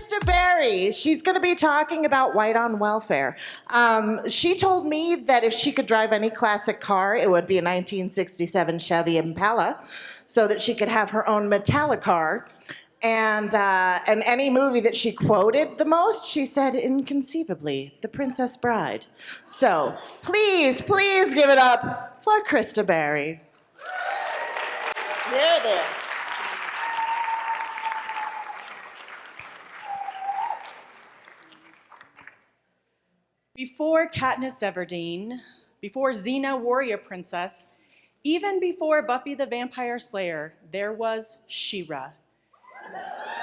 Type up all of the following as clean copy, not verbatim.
Chrysta Bairre. She's going to be talking about white on welfare. She told me that if she could drive any classic car, it would be a 1967 Chevy Impala, so that she could have her own metallic car. And any movie that she quoted the most, she said, inconceivably, The Princess Bride. So please give it up for Chrysta Bairre. There. Before Katniss Everdeen, before Xena Warrior Princess, even before Buffy the Vampire Slayer, there was She-Ra.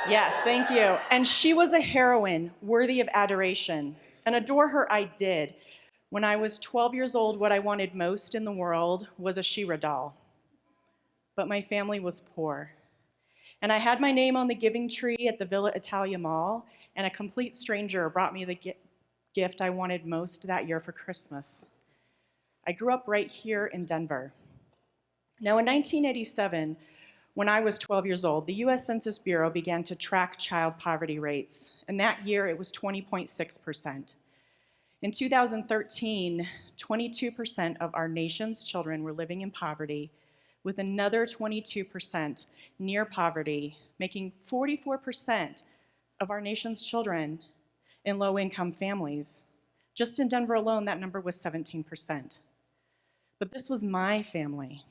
Yes, thank you. And she was a heroine worthy of adoration. And adore her I did. When I was 12 years old, what I wanted most in the world was a She-Ra doll. But my family was poor. And I had my name on the giving tree at the Villa Italia Mall, and a complete stranger brought me the gift I wanted most that year for Christmas. I grew up right here in Denver. Now, in 1987, when I was 12 years old, the US Census Bureau began to track child poverty rates, and that year it was 20.6%. In 2013, 22% of our nation's children were living in poverty, with another 22% near poverty, making 44% of our nation's children in low-income families. Just in Denver alone, that number was 17%. But this was my family.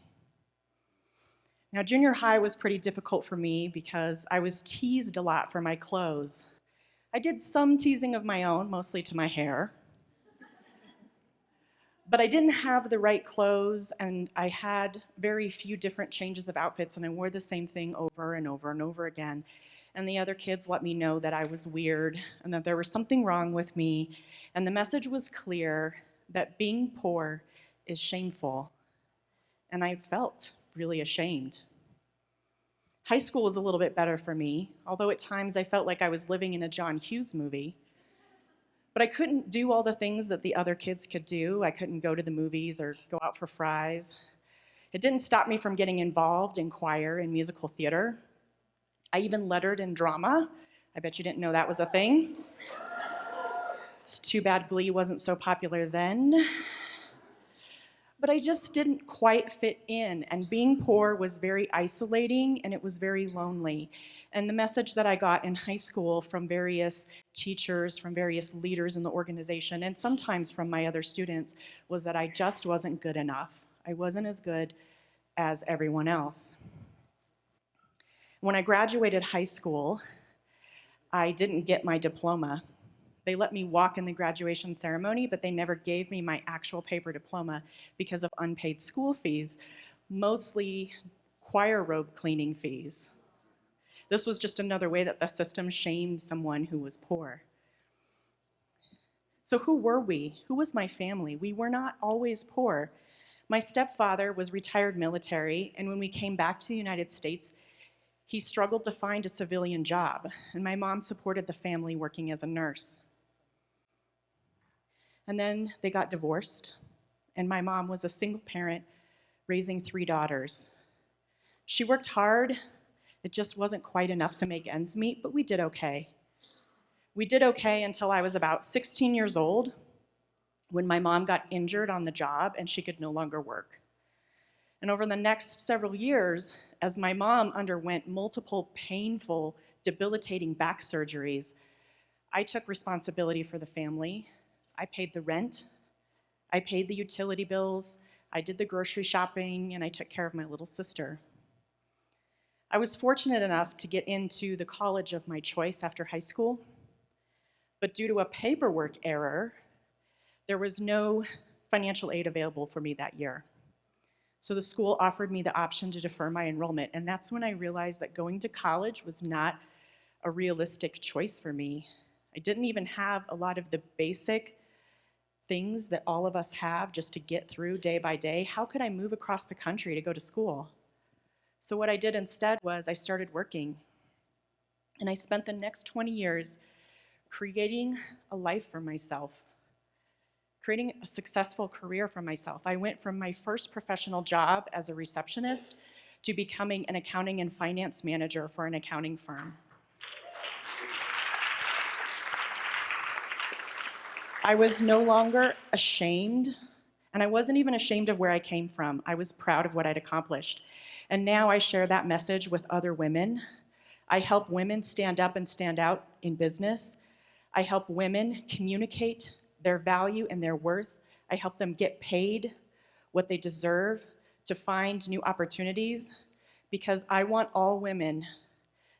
Now, junior high was pretty difficult for me because I was teased a lot for my clothes. I did some teasing of my own, mostly to my hair. But I didn't have the right clothes, and I had very few different changes of outfits, and I wore the same thing over and over and over again. And the other kids let me know that I was weird and that there was something wrong with me. And the message was clear that being poor is shameful. And I felt really ashamed. High school was a little bit better for me, although at times I felt like I was living in a John Hughes movie. But I couldn't do all the things that the other kids could do. I couldn't go to the movies or go out for fries. It didn't stop me from getting involved in choir and musical theater. I even lettered in drama. I bet you didn't know that was a thing. It's too bad Glee wasn't so popular then. But I just didn't quite fit in, and being poor was very isolating and it was very lonely. And the message that I got in high school from various teachers, from various leaders in the organization, and sometimes from my other students, was that I just wasn't good enough. I wasn't as good as everyone else. When I graduated high school, I didn't get my diploma. They let me walk in the graduation ceremony, but they never gave me my actual paper diploma because of unpaid school fees, mostly choir robe cleaning fees. This was just another way that the system shamed someone who was poor. So who were we? Who was my family? We were not always poor. My stepfather was retired military, and when we came back to the United States, he struggled to find a civilian job, and my mom supported the family working as a nurse. And then they got divorced, and my mom was a single parent raising 3 daughters. She worked hard. It just wasn't quite enough to make ends meet, but we did okay. We did okay until I was about 16 years old, when my mom got injured on the job and she could no longer work. And over the next several years, as my mom underwent multiple painful, debilitating back surgeries, I took responsibility for the family. I paid the rent, I paid the utility bills, I did the grocery shopping, and I took care of my little sister. I was fortunate enough to get into the college of my choice after high school, but due to a paperwork error, there was no financial aid available for me that year. So the school offered me the option to defer my enrollment, and that's when I realized that going to college was not a realistic choice for me. I didn't even have a lot of the basic things that all of us have just to get through day by day. How could I move across the country to go to school? So what I did instead was I started working. And I spent the next 20 years creating a life for myself, creating a successful career for myself. I went from my first professional job as a receptionist to becoming an accounting and finance manager for an accounting firm. I was no longer ashamed, and I wasn't even ashamed of where I came from. I was proud of what I'd accomplished. And now I share that message with other women. I help women stand up and stand out in business. I help women communicate their value and their worth. I help them get paid what they deserve, to find new opportunities, because I want all women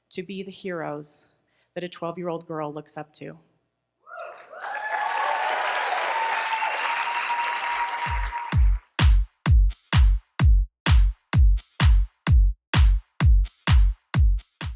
to be the heroes that a 12-year-old girl looks up to.